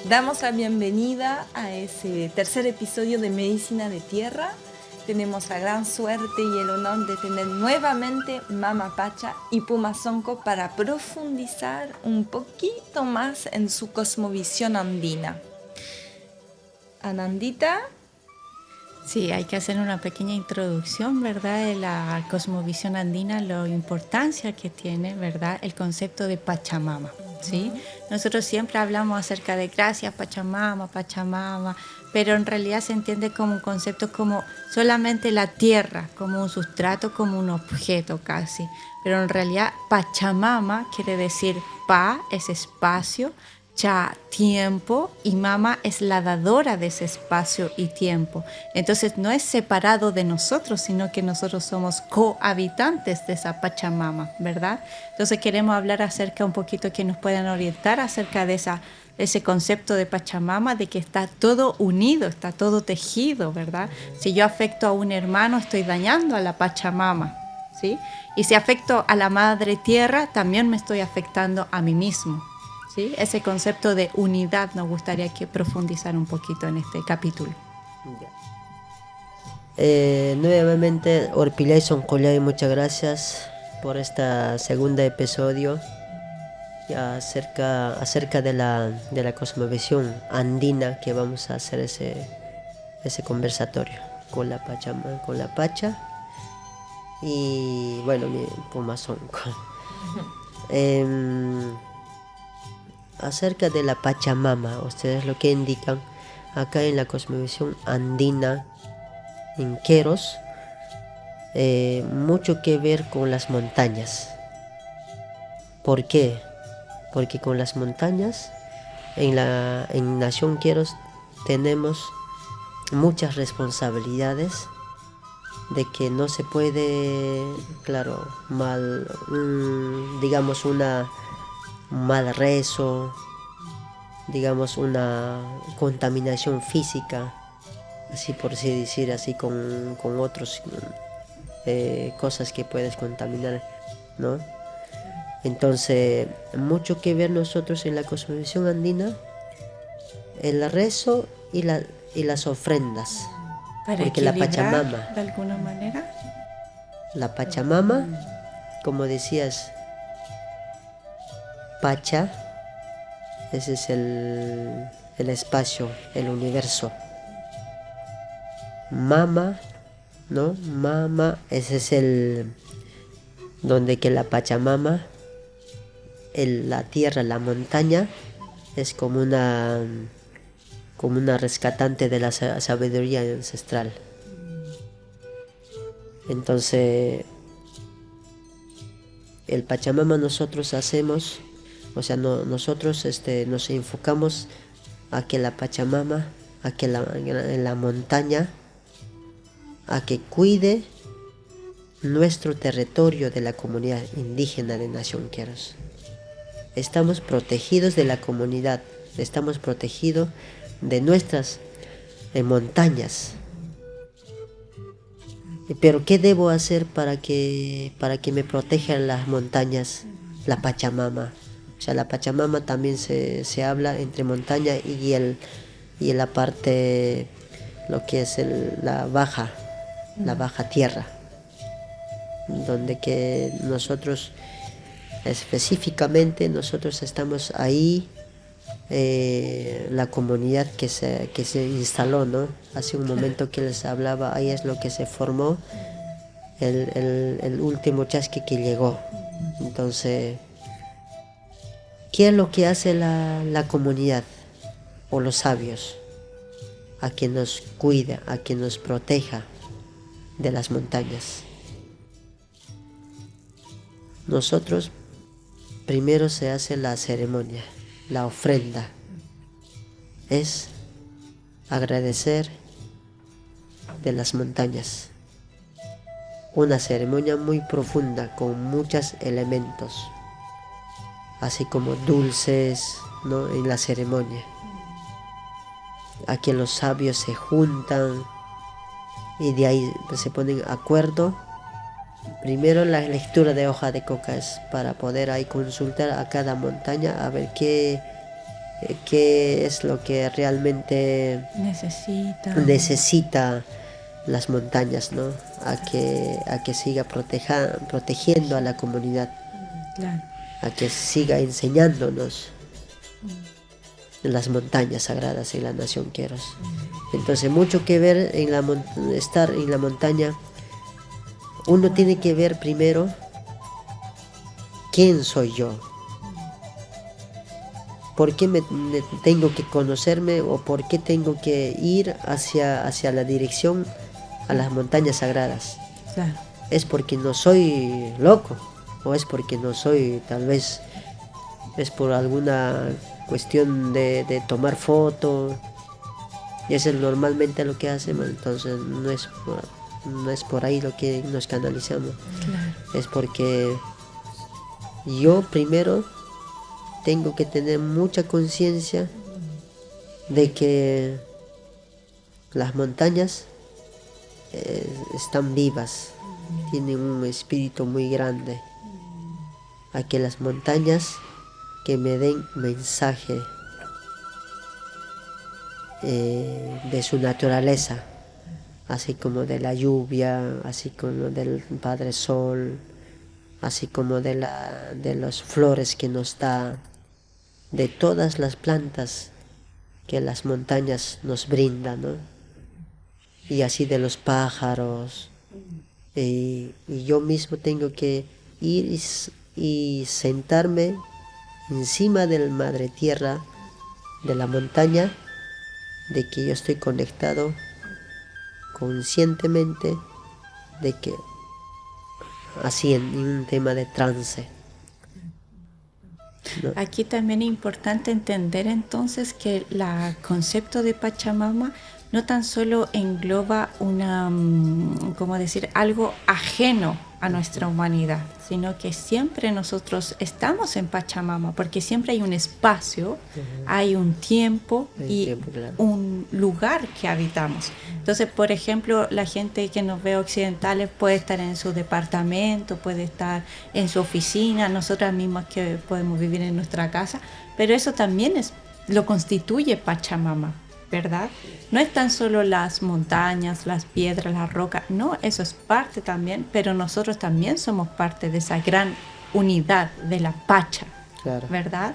Damos la bienvenida a ese tercer episodio de Medicina de Tierra. Tenemos la gran suerte y el honor de tener nuevamente Mama Pacha y Puma Sonko para profundizar un poquito más en su cosmovisión andina. Anandita. Sí, hay que hacer una pequeña introducción, ¿verdad?, de la cosmovisión andina, la importancia que tiene, ¿verdad?, el concepto de Pachamama, ¿sí? Nosotros siempre hablamos acerca de gracias Pachamama, Pachamama, pero en realidad se entiende como un concepto como solamente la tierra, como un sustrato, como un objeto casi. Pero en realidad Pachamama quiere decir Pa es espacio, Cha, tiempo, y Mama es la dadora de ese espacio y tiempo. Entonces no es separado de nosotros, sino que nosotros somos cohabitantes de esa Pachamama, ¿verdad? Entonces queremos hablar acerca un poquito que nos puedan orientar acerca de ese concepto de Pachamama, de que está todo unido, está todo tejido, ¿verdad? Si yo afecto a un hermano, estoy dañando a la Pachamama, ¿sí? Y si afecto a la Madre Tierra, también me estoy afectando a mí mismo. ¿Sí? Ese concepto de unidad nos gustaría que profundizar un poquito en este capítulo. Nuevamente, Orpillay Soncolay, muchas gracias por este segundo episodio acerca de la cosmovisión andina, que vamos a hacer ese conversatorio con la Pachamama, con la Pacha y bueno, mi Puma Sonko. Acerca de la Pachamama, ustedes lo que indican acá en la cosmovisión andina, en Queros, mucho que ver con las montañas. ¿Por qué? Porque con las montañas en Nación Queros tenemos muchas responsabilidades de que no se puede, claro, digamos un mal rezo, digamos una contaminación física, así por así decir, así con otros cosas que puedes contaminar, ¿no? Entonces, mucho que ver nosotros en la cosmovisión andina, el rezo y las ofrendas. Para porque la Pachamama, de alguna manera. La Pachamama, como decías, Pacha, ese es el espacio, el universo. Mama, ¿no? Mama, ese es donde que la Pachamama, la tierra, la montaña, es como una rescatante de la sabiduría ancestral. Entonces, el Pachamama nosotros hacemos, o sea, nosotros nos enfocamos a que la Pachamama, a que la montaña, a que cuide nuestro territorio de la comunidad indígena de Nación Queros. Estamos protegidos de la comunidad, estamos protegidos de nuestras montañas. Pero ¿qué debo hacer para que me protejan las montañas? La Pachamama. O sea, la Pachamama también se habla entre montaña y la parte, lo que es la baja tierra, donde que nosotros específicamente estamos ahí, la comunidad que se instaló, ¿no? Hace un momento que les hablaba, ahí es lo que se formó, el último chasqui que llegó. Entonces, ¿qué es lo que hace la comunidad o los sabios? A que nos cuida, a que nos proteja de las montañas. Nosotros primero se hace la ceremonia, la ofrenda. Es agradecer de las montañas. Una ceremonia muy profunda con muchos elementos, así como dulces, ¿no? En la ceremonia. Aquí los sabios se juntan y de ahí se ponen de acuerdo. Primero la lectura de hoja de coca es para poder ahí consultar a cada montaña a ver qué qué es lo que realmente necesita las montañas, ¿no? A que siga protegiendo a la comunidad, Claro. a que siga enseñándonos las montañas sagradas en la nación Queros. Entonces, mucho que ver en estar en la montaña. Uno tiene que ver primero quién soy yo. ¿Por qué tengo que conocerme o por qué tengo que ir hacia la dirección a las montañas sagradas? Claro. ¿Es porque no soy loco? ¿O es porque no soy, tal vez, es por alguna cuestión de tomar fotos? Y eso es normalmente lo que hacemos, entonces no es por ahí lo que nos canalizamos. Claro. Es porque yo primero tengo que tener mucha conciencia de que las montañas están vivas, tienen un espíritu muy grande. A que las montañas que me den mensaje de su naturaleza, así como de la lluvia, así como del Padre Sol, así como de las flores que nos da, de todas las plantas que las montañas nos brindan, ¿no? Y así de los pájaros. Y yo mismo tengo que ir y sentarme encima del Madre Tierra, de la montaña, de que yo estoy conectado conscientemente, de que así en un tema de trance, ¿no? Aquí también es importante entender entonces que el concepto de Pachamama no tan solo engloba ¿cómo decir?, algo ajeno a nuestra humanidad, sino que siempre nosotros estamos en Pachamama, porque siempre hay un espacio, hay un tiempo Claro. un lugar que habitamos. Entonces, por ejemplo, la gente que nos ve occidentales puede estar en su departamento, puede estar en su oficina, nosotras mismas que podemos vivir en nuestra casa, pero eso también lo constituye Pachamama, ¿verdad? No es tan solo las montañas, las piedras, las rocas, no, eso es parte también, pero nosotros también somos parte de esa gran unidad de la Pacha, Claro. ¿verdad?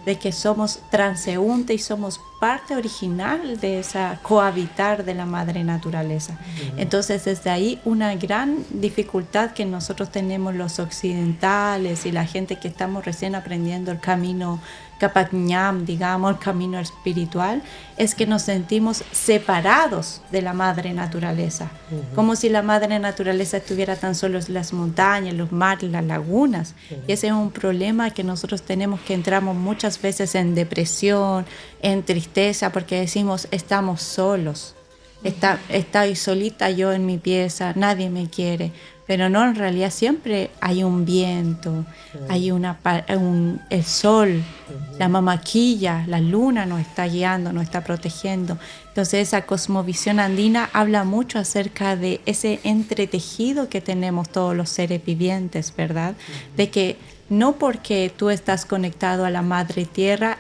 De que somos transeúntes y somos parte original de esa cohabitar de la madre naturaleza. Entonces, desde ahí una gran dificultad que nosotros tenemos los occidentales y la gente que estamos recién aprendiendo el camino Kapakñam, digamos, el camino espiritual, es que nos sentimos separados de la madre naturaleza, como si la madre naturaleza estuviera tan solo en las montañas, los mares, las lagunas. Y ese es un problema que nosotros tenemos, que entramos muchas veces en depresión, en tristeza, porque decimos, estamos solos. Estoy solita yo en mi pieza, nadie me quiere. Pero no, en realidad siempre hay un viento, hay el sol, la mamaquilla, la luna nos está guiando, nos está protegiendo. Entonces esa cosmovisión andina habla mucho acerca de ese entretejido que tenemos todos los seres vivientes, ¿verdad? De que no porque tú estás conectado a la Madre Tierra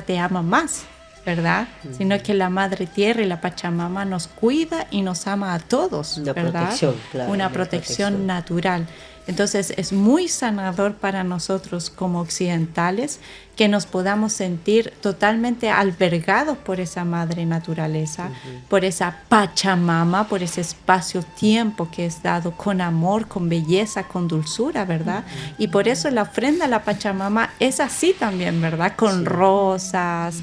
te ama más, ¿verdad? Sino que la Madre Tierra y la Pachamama nos cuida y nos ama a todos, Una ¿verdad? protección, claro, Una una protección protección natural. Entonces es muy sanador para nosotros como occidentales que nos podamos sentir totalmente albergados por esa madre naturaleza, por esa Pachamama, por ese espacio-tiempo que es dado con amor, con belleza, con dulzura, ¿verdad? Y por eso la ofrenda a la Pachamama es así también, ¿verdad? Con rosas,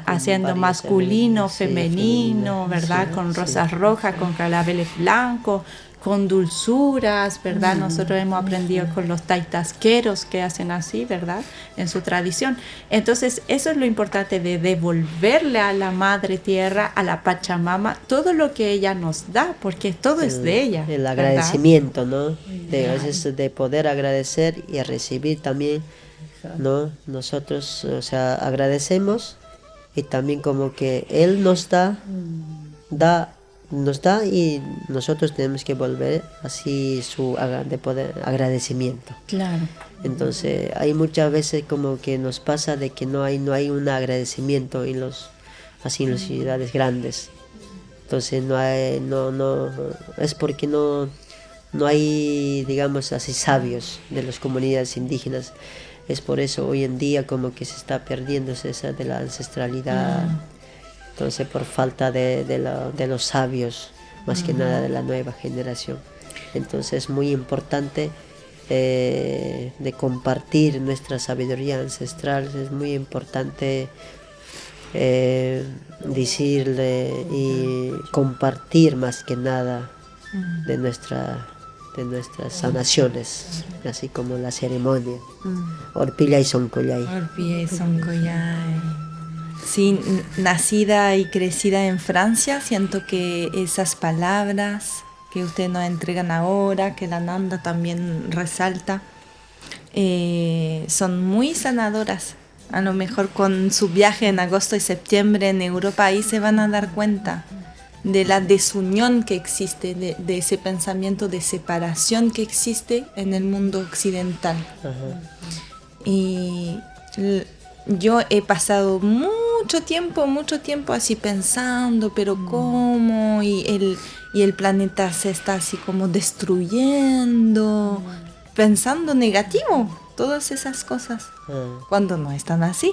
haciendo masculino, femenino, ¿verdad? Con rosas rojas, con claveles blancos, con dulzuras, ¿verdad? Nosotros hemos aprendido con los taitasqueros que hacen así, ¿verdad? En su tradición. Entonces, eso es lo importante de devolverle a la Madre Tierra, a la Pachamama, todo lo que ella nos da, porque todo es de ella. El ¿verdad? agradecimiento, ¿no? A veces de poder agradecer y recibir también, ¿no? Nosotros, o sea, agradecemos y también como que Él nos da nos da y nosotros tenemos que volver así agradecimiento. Claro. Entonces hay muchas veces como que nos pasa de que no hay un agradecimiento en las ciudades grandes. Entonces es porque no hay, digamos así, sabios de las comunidades indígenas. Es por eso hoy en día como que se está perdiéndose esa de la ancestralidad. Entonces por falta de los sabios, más que nada de la nueva generación. Entonces es muy importante de compartir nuestra sabiduría ancestral. Es muy importante decirle y compartir más que nada de nuestras sanaciones, así como la ceremonia. Orpilla y Soncollay. Orpilla y Soncollay. Sí, nacida y crecida en Francia, siento que esas palabras que ustedes nos entregan ahora, que la Nanda también resalta, son muy sanadoras. A lo mejor con su viaje en agosto y septiembre en Europa, ahí se van a dar cuenta de la desunión que existe, de ese pensamiento de separación que existe en el mundo occidental. Ajá. Y yo he pasado mucho tiempo así pensando, pero ¿cómo? Y el planeta se está así como destruyendo, pensando negativo, todas esas cosas, cuando no están así.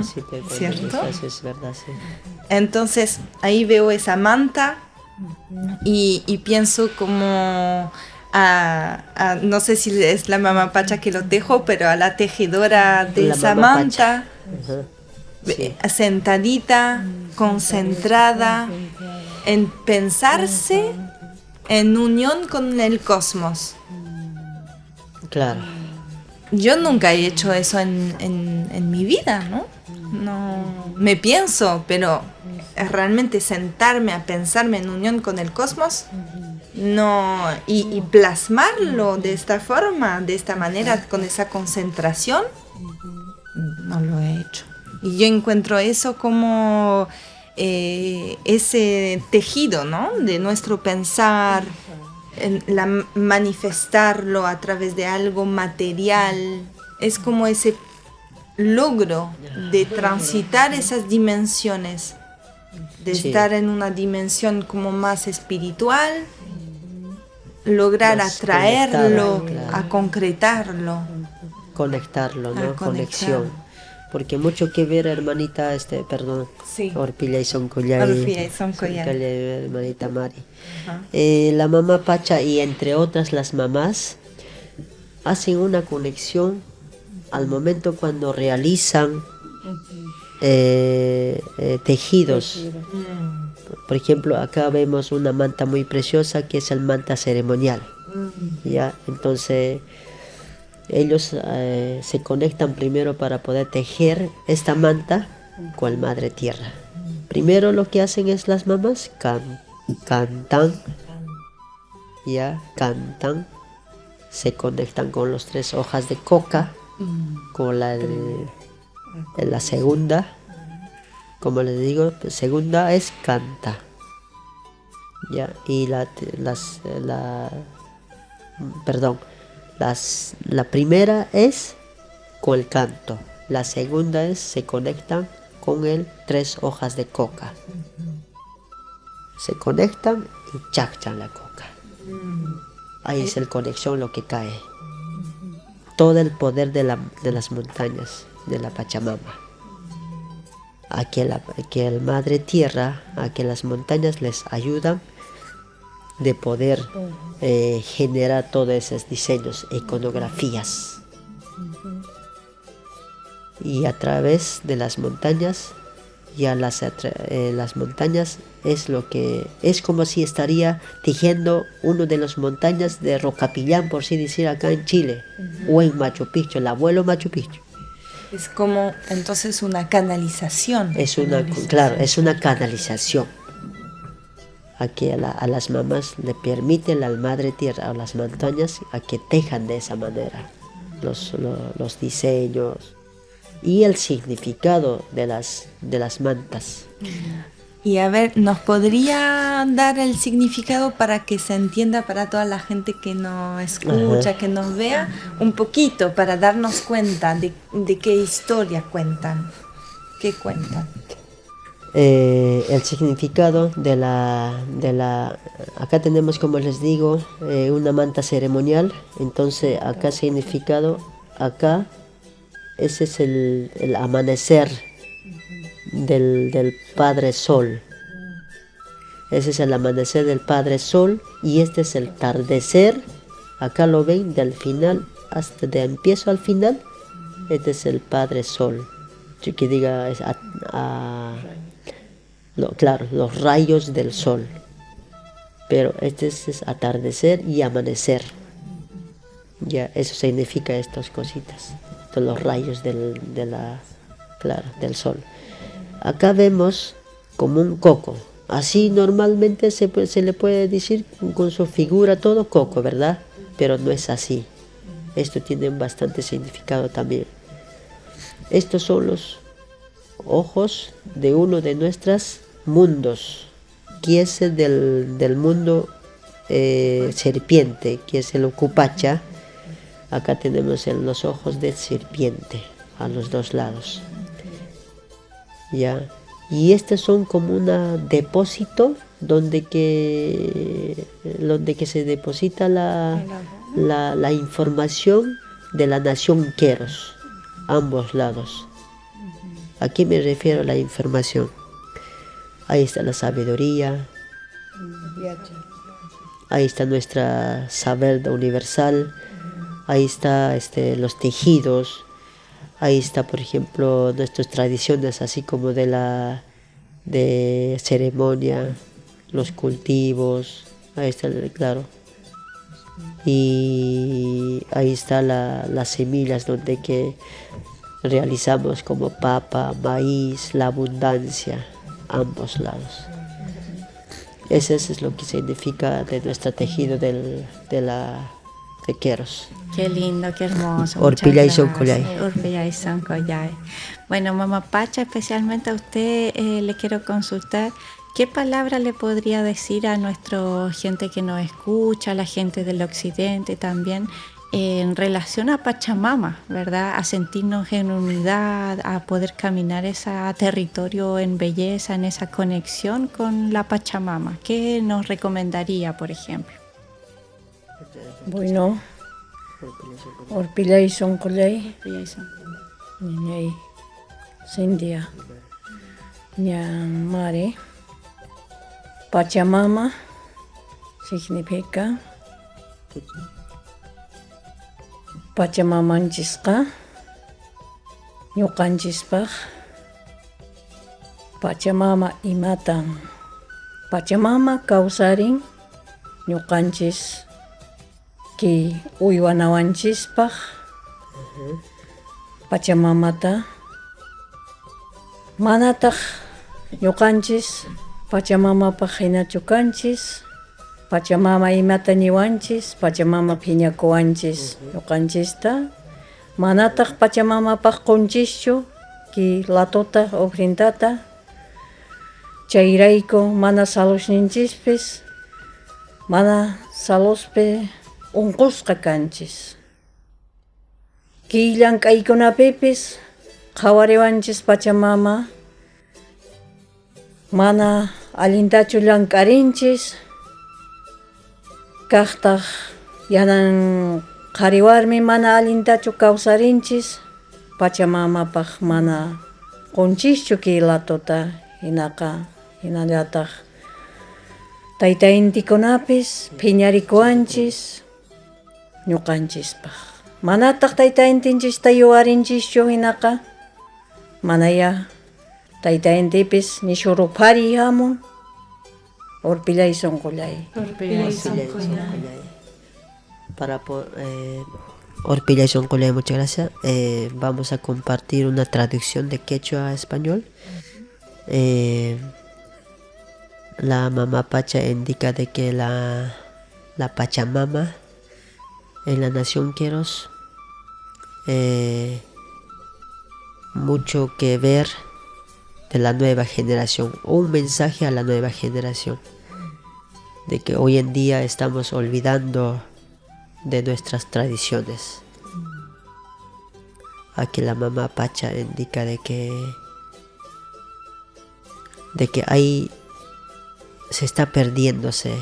Sí, ¿cierto? Es verdad, sí. Entonces ahí veo esa manta y pienso como no sé si es la mamá Pacha que lo tejo, pero a la tejedora de La esa mamá manta, sí. sentadita, concentrada en pensarse en unión con el cosmos. Claro. Yo nunca he hecho eso en mi vida, ¿no? No me pienso, pero realmente sentarme a pensarme en unión con el cosmos, no, y plasmarlo de esta forma, de esta manera, con esa concentración, no lo he hecho. Y yo encuentro eso como ese tejido, ¿no? De nuestro pensar, manifestarlo a través de algo material. Es como ese logro de transitar esas dimensiones, de estar en una dimensión como más espiritual, lograr más atraerlo, claro. a concretarlo. Conectarlo, ¿no? A conectar. Conexión. Porque mucho que ver, hermanita, perdón, Sí. Orpilla y Soncollay. Orpilla y Soncollay. Hermanita Mari. Ajá. La mamá Pacha y entre otras las mamás hacen una conexión al momento cuando realizan tejidos. Por ejemplo, acá vemos una manta muy preciosa que es el manta ceremonial. ¿Ya? Entonces ellos se conectan primero para poder tejer esta manta con la Madre Tierra. Primero lo que hacen es las mamás cantan, se conectan con las 3 hojas de coca, con la segunda, como les digo, segunda es canta, ¿ya? Y la primera es con el canto, la segunda es se conectan con el 3 hojas de coca, se conectan y chachan la coca. Ahí es el conexión lo que cae. Todo el poder de las montañas, de la Pachamama. A que la Madre Tierra, a que las montañas les ayudan de poder generar todos esos diseños, iconografías. Y a través de las montañas, ya las montañas es como si estaría tejiendo uno de las montañas de Rocapillán, por así decir, acá en Chile, o en Machu Picchu, el abuelo Machu Picchu. Es como entonces una canalización. Claro, es una canalización. Aquí a las mamás le permite la Madre Tierra, a las montañas, a que tejan de esa manera los diseños y el significado de las mantas. Y a ver, ¿nos podría dar el significado para que se entienda para toda la gente que nos escucha, que nos vea, un poquito para darnos cuenta de qué historia cuentan? ¿Qué cuentan? El significado acá tenemos, como les digo, una manta ceremonial. Entonces acá significado, acá ese es el amanecer del Padre Sol. Ese es el amanecer del Padre Sol, y este es el atardecer. Acá lo ven, del final hasta de empiezo al final. Este es el Padre Sol. Yo que diga es claro, los rayos del sol. Pero este es atardecer y amanecer. Ya, eso significa estas cositas. Los rayos del sol. Acá vemos como un coco. Así normalmente se le puede decir con su figura todo coco, ¿verdad? Pero no es así. Esto tiene bastante significado también. Estos son los ojos de uno de nuestros mundos, que es el del mundo serpiente, que es el Ocupacha. Acá tenemos los ojos de serpiente a los dos lados. ¿Ya? Y estos son como un depósito donde que se deposita la información de la nación Queros, ambos lados. Aquí me refiero a la información. Ahí está la sabiduría, ahí está nuestra saber universal, ahí está los tejidos, ahí está, por ejemplo, nuestras tradiciones, así como de ceremonia, los cultivos, ahí está, claro. Y ahí está las semillas donde que realizamos como papa, maíz, la abundancia, ambos lados. Ese es lo que significa de nuestro tejido de Queros. Qué lindo, qué hermoso. Orpillay Soncollay. Orpillay Soncollay. Bueno, Mamá Pacha, especialmente a usted le quiero consultar, ¿qué palabra le podría decir a nuestra gente que nos escucha, a la gente del occidente también, en relación a Pachamama, ¿verdad? A sentirnos en unidad, a poder caminar ese territorio en belleza, en esa conexión con la Pachamama. ¿Qué nos recomendaría, por ejemplo? Bueno, Orpillay Soncollay, Niñay Cindia, Mare, Pachamama significa Pachamamanchista, ñuqanchispaq Pachamama imatan. Pachamama kawsarin ñuqanchis ki uywanawanchispaq Pachamamata manataq ñuqanchis Pachamamapaq hinachu kanchis. Pachamama imata niwanchis, Pachamama phiñakuwanchis ñuqanchista. Manataq Pachamamapaq qunchischu ki latota ofrendata. Chayrayku mana salusninchispis, mana saluspi unqusqa kanchis. Killan k'aykunapipis qhawariwanchis Pachamama, mana allintachu llamk'arinchis. Kaqtaq yanan qhariwarmi mana allintachu kawsarinchis, Pachamamapaq mana qunchischu ki latota, hinallataq tayta intikunapis phiñarikuwanchis ñuqanchispaq. Manataq tayta intinchista yuyarinchischu hinaqa, manaya tayta intipis nishurupari hamun. Orpillay Soncollay. Orpillay Soncollay, muchas gracias. Vamos a compartir una traducción de quechua a español. La mamá Pacha indica de que la Pachamama en la nación Queros mucho que ver la nueva generación, un mensaje a la nueva generación, de que hoy en día estamos olvidando de nuestras tradiciones. Aquí la mamá Pacha indica de que ahí se está perdiéndose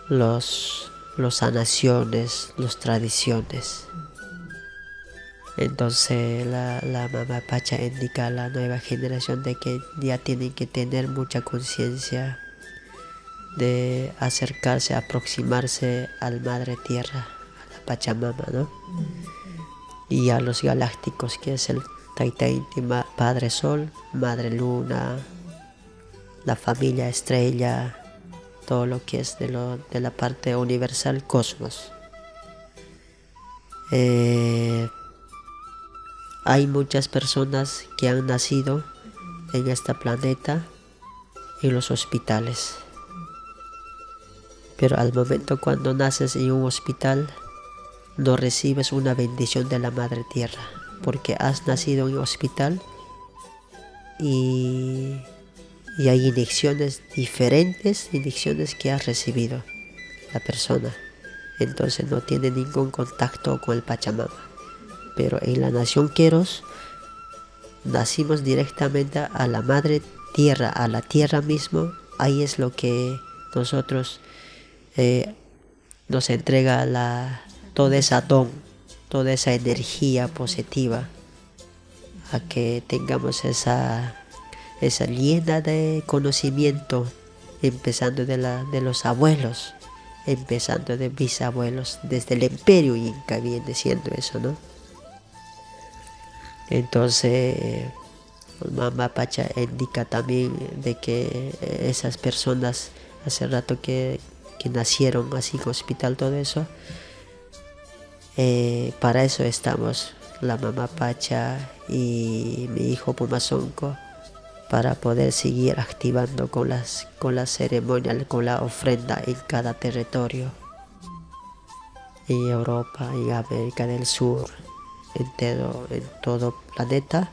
los sanaciones, las tradiciones. Entonces la mamá Pacha indica a la nueva generación de que ya tienen que tener mucha conciencia de acercarse, aproximarse al Madre Tierra, a la Pachamama, ¿no? Y a los galácticos, que es el Taita Inti, Padre Sol, Madre Luna, la familia estrella, todo lo que es de la parte universal, cosmos. Hay muchas personas que han nacido en este planeta en los hospitales, pero al momento cuando naces en un hospital no recibes una bendición de la Madre Tierra, porque has nacido en un hospital y hay inyecciones diferentes, inyecciones que has recibido la persona. Entonces no tiene ningún contacto con el Pachamama. Pero en la nación Queros nacimos directamente a la Madre Tierra, a la Tierra mismo. Ahí es lo que nosotros nos entrega toda esa don, toda esa energía positiva, a que tengamos esa llena de conocimiento, empezando de los abuelos, empezando de bisabuelos, desde el imperio inca viene siendo eso, ¿no? Entonces mamá Pacha indica también de que esas personas hace rato que nacieron así en hospital, todo eso, para eso estamos la mamá Pacha y mi hijo Pumasonco, para poder seguir activando con la ceremonia, con la ofrenda en cada territorio, en Europa, en América del Sur, en todo planeta,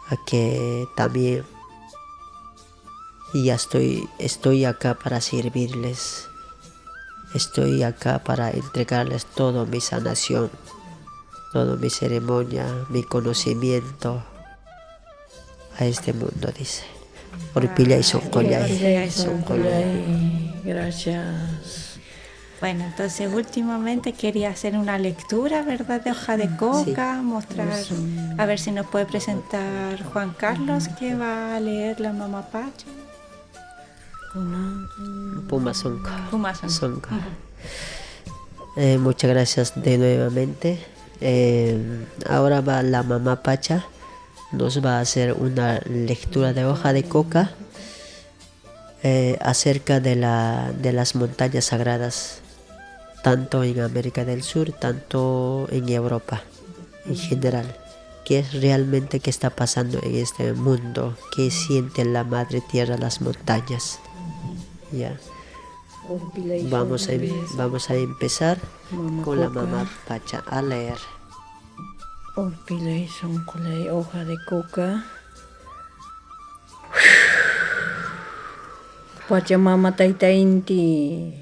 a que también ya estoy acá para servirles, estoy acá para entregarles toda mi sanación, toda mi ceremonia, mi conocimiento a este mundo, dice. Orpilla y Soncollay. Gracias. Bueno, entonces últimamente quería hacer una lectura, ¿verdad?, de hoja de coca, mostrar, a ver si nos puede presentar Juan Carlos, que va a leer la mamá Pacha. Pumasonco. Pumasonco. Muchas gracias de nuevamente. Ahora va la mamá Pacha, nos va a hacer una lectura de hoja de coca acerca de las montañas sagradas, tanto en América del Sur, tanto en Europa en general. ¿Qué es realmente que está pasando en este mundo? ¿Qué siente la Madre Tierra, las montañas? Ya. Vamos a empezar con la mamá Pacha a leer. Orpilay Soncolay, hoja de coca. Pachamama Taita Inti.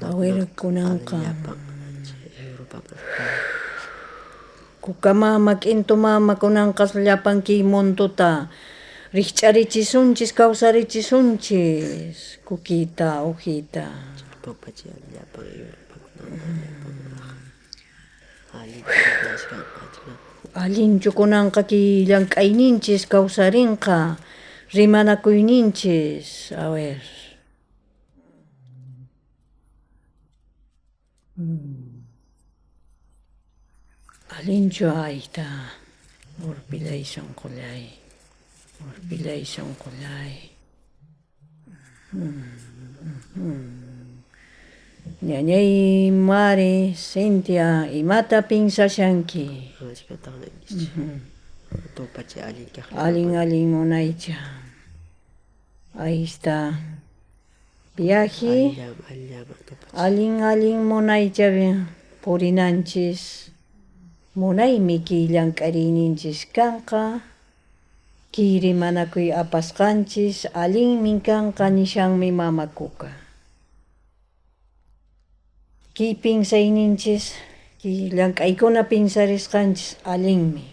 Awir kunangka. Kukamama kintumama kunangkas llapan kimontuta. Richarichisunchis, kausarichisunchis. Kukita, hojita. Allinchu kunanqa killank'ayninchis kawsarinqa, rimanakuyninchis, a ver. Allinchu ayta, urpilay sonqulay, urpilay sonqulay. Ñañay Mari, Cintia, imata pinsashanki. Alin munaycha. Ahí está. Viaje. Alin munaycha purinanchis. Munay miki llank'arininchis kanqa. Kiri manakuy apasqanchis allinmi kanqa nishanmi mama Kuka. Ki pinsayninchis, ki llank'aykuna pinsarisqanchis allinmi.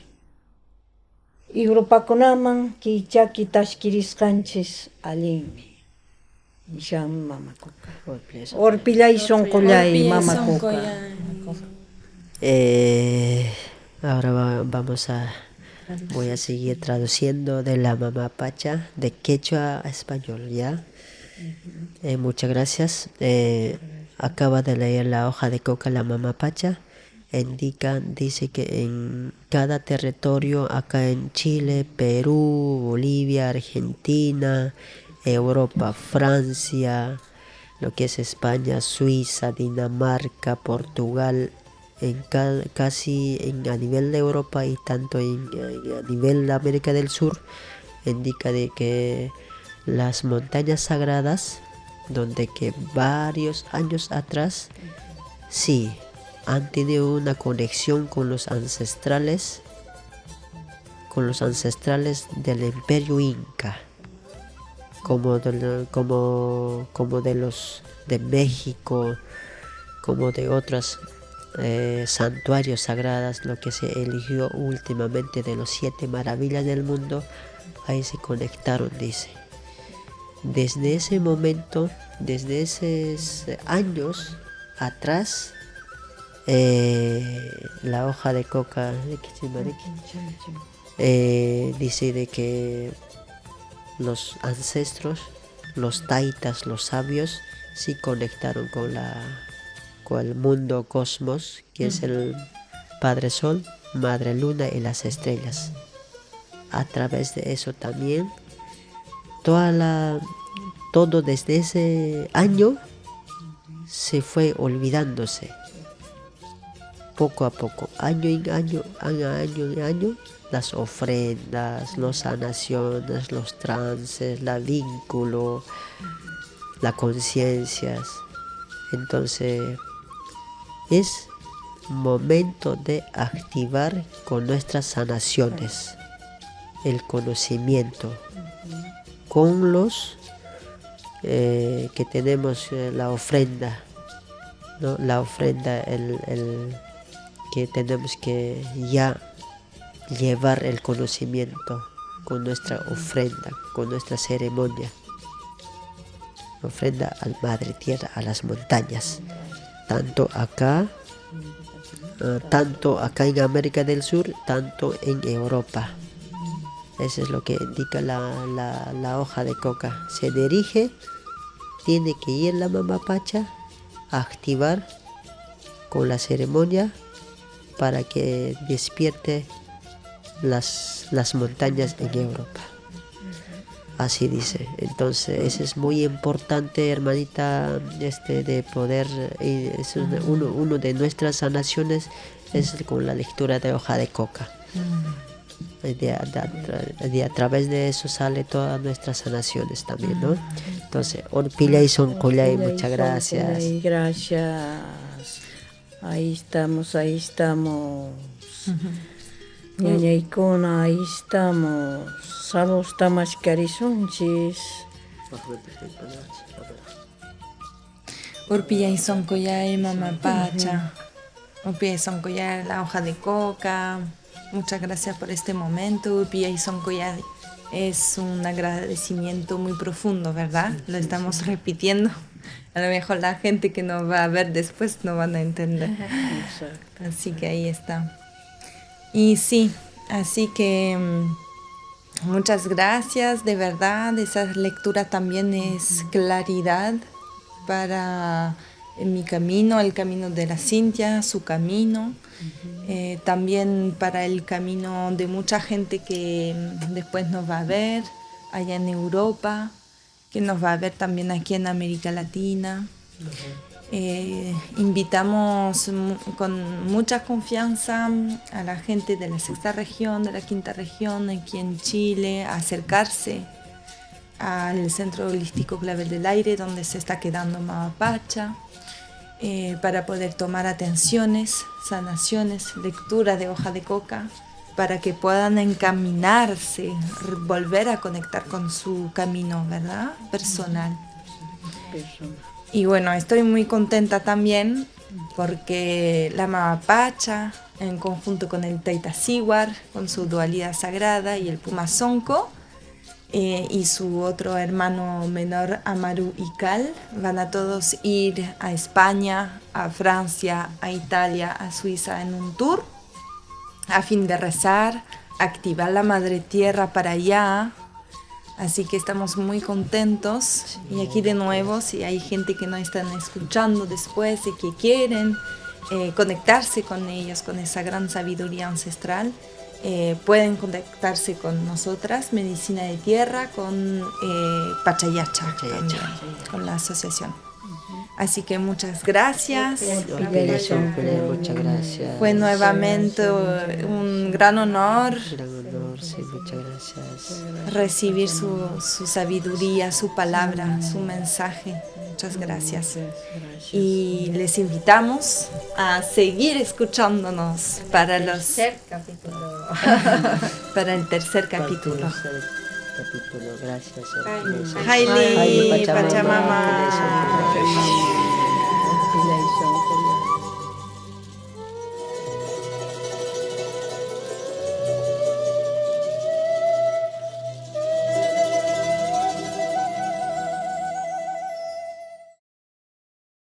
Igrupakunaman ki chaki tashkirisqanchis allinmi. Nishanmi mama Kuka. Orpillay sunqullay mama Kuka. Ahora voy a seguir traduciendo de la mamá Pacha, de quechua a español, ¿ya? Muchas gracias. Acaba de leer la hoja de coca, la mamá Pacha. Dice que en cada territorio, acá en Chile, Perú, Bolivia, Argentina, Europa, Francia, lo que es España, Suiza, Dinamarca, Portugal, casi a nivel de Europa y tanto a nivel de América del Sur, indica de que las montañas sagradas, donde que varios años atrás, sí, han tenido una conexión con los ancestrales del Imperio Inca, como de los de México, como de otras santuarios sagrados, lo que se eligió últimamente de los 7 maravillas del mundo, ahí se conectaron, dice. Desde ese momento, desde esos años atrás, la hoja de coca dice de que los ancestros, los taitas, los sabios, sí conectaron con el mundo cosmos, que es el Padre Sol, Madre Luna y las estrellas. A través de eso también, todo desde ese año se fue olvidándose. Poco a poco, año en año, las ofrendas, las sanaciones, los trances, el vínculo, las conciencias. Entonces, es momento de activar con nuestras sanaciones el conocimiento, con los que tenemos la ofrenda, ¿no? La ofrenda, que tenemos que ya llevar el conocimiento con nuestra ofrenda, con nuestra ceremonia. Ofrenda al Madre Tierra, a las montañas, tanto acá en América del Sur, tanto en Europa. Eso es lo que indica la hoja de coca. Se dirige, tiene que ir la mamá Pacha a activar con la ceremonia para que despierte las montañas en Europa. Así dice. Entonces eso es muy importante, hermanita, de poder, es uno de nuestras sanaciones es con la lectura de hoja de coca. A través de eso sale todas nuestras sanaciones también, ¿no? Entonces, Orpilla y Soncolay, muchas gracias. Gracias. Ahí estamos. Ñañaykuna, ahí estamos. Saludos tamas carisunchis. Urpilla y Soncoyay, mamá Pacha. Urpilla y Soncoyay, la hoja de coca. Muchas gracias por este momento. Urpilla y Soncoyay es un agradecimiento muy profundo, ¿verdad? Lo estamos repitiendo. A lo mejor la gente que nos va a ver después no van a entender. Así que ahí está. Y sí, así que muchas gracias, de verdad. Esa lectura también es claridad para mi camino, el camino de la Cintia, su camino. También para el camino de mucha gente que después nos va a ver allá en Europa, que nos va a ver también aquí en América Latina. Invitamos con mucha confianza a la gente de la 6ª región, de la 5ª región, aquí en Chile, a acercarse al Centro Holístico Clavel del Aire, donde se está quedando Mama Pacha, para poder tomar atenciones, sanaciones, lectura de hoja de coca, para que puedan encaminarse, volver a conectar con su camino, ¿verdad? Personal. Y bueno, estoy muy contenta también porque la Mama Pacha, en conjunto con el Teitasiwar, con su dualidad sagrada, y el Puma Sonko, y su otro hermano menor, Amaru Ikal, van a todos ir a España, a Francia, a Italia, a Suiza en un tour, a fin de rezar, activar la Madre Tierra para allá. Así que estamos muy contentos. Y aquí de nuevo, si hay gente que no están escuchando después y que quieren conectarse con ellos, con esa gran sabiduría ancestral, pueden contactarse con nosotras, Medicina de Tierra, con Pachayacha, también, con la asociación. Así que muchas gracias. Muchas gracias. Fue nuevamente un gran honor Gran honor, sí, muchas gracias. recibir su sabiduría, su palabra, su mensaje. Muchas gracias. Y les invitamos a seguir escuchándonos para el tercer capítulo. Gracias. Haile Haile Pachamama. Pachamama.